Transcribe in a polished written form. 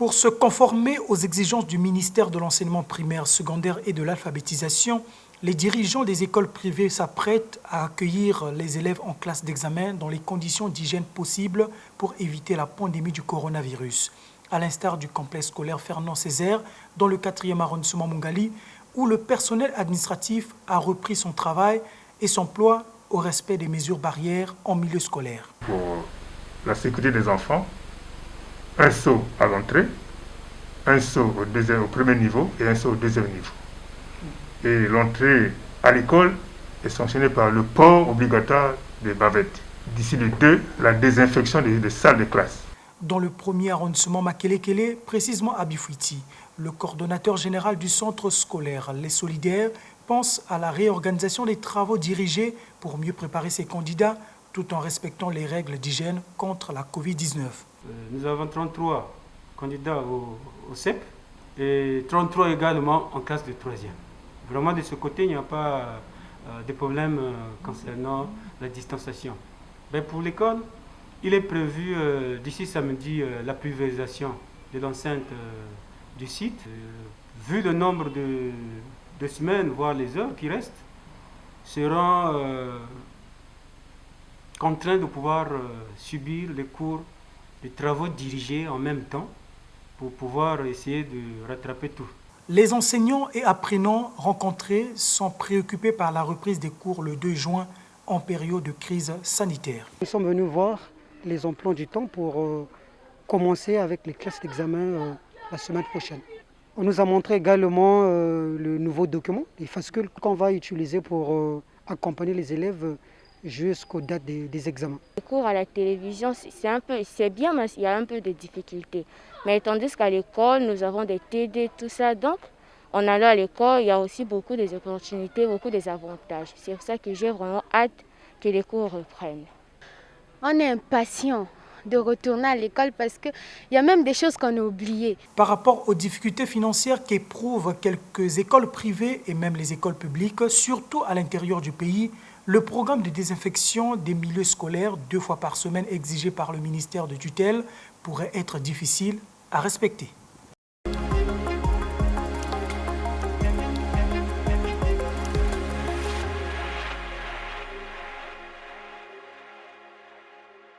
Pour se conformer aux exigences du ministère de l'enseignement primaire, secondaire et de l'alphabétisation, les dirigeants des écoles privées s'apprêtent à accueillir les élèves en classe d'examen dans les conditions d'hygiène possibles pour éviter la pandémie du coronavirus. À l'instar du complexe scolaire Fernand Césaire, dans le 4e arrondissement Mongali, où le personnel administratif a repris son travail et s'emploie au respect des mesures barrières en milieu scolaire. Pour la sécurité des enfants, un saut à l'entrée, un saut au premier niveau et un saut au deuxième niveau. Et l'entrée à l'école est sanctionnée par le port obligatoire des bavettes. D'ici le 2, la désinfection des salles de classe. Dans le 1er arrondissement Makelekele, précisément à Bifouiti, le coordonnateur général du centre scolaire Les Solidaires pense à la réorganisation des travaux dirigés pour mieux préparer ses candidats tout en respectant les règles d'hygiène contre la Covid-19. Nous avons 33 candidats au CEP et 33 également en classe de 3e. Vraiment, de ce côté, il n'y a pas de problème concernant la distanciation. Mais pour l'école, il est prévu d'ici samedi la pulvérisation de l'enceinte du site. Vu le nombre de semaines, voire les heures qui restent, seront contraints de pouvoir subir les cours, les travaux dirigés en même temps pour pouvoir essayer de rattraper tout. Les enseignants et apprenants rencontrés sont préoccupés par la reprise des cours le 2 juin en période de crise sanitaire. Nous sommes venus voir les emplois du temps pour commencer avec les classes d'examen la semaine prochaine. On nous a montré également le nouveau document, les fascicules qu'on va utiliser pour accompagner les élèves jusqu'aux dates des examens. Les cours à la télévision, c'est bien, mais il y a un peu de difficultés. Mais tandis qu'à l'école, nous avons des TD, tout ça. Donc, en allant à l'école, il y a aussi beaucoup d'opportunités, beaucoup d'avantages. C'est pour ça que j'ai vraiment hâte que les cours reprennent. On est impatient de retourner à l'école parce qu'il y a même des choses qu'on a oubliées. Par rapport aux difficultés financières qu'éprouvent quelques écoles privées et même les écoles publiques, surtout à l'intérieur du pays, le programme de désinfection des milieux scolaires 2 fois par semaine exigé par le ministère de tutelle pourrait être difficile à respecter.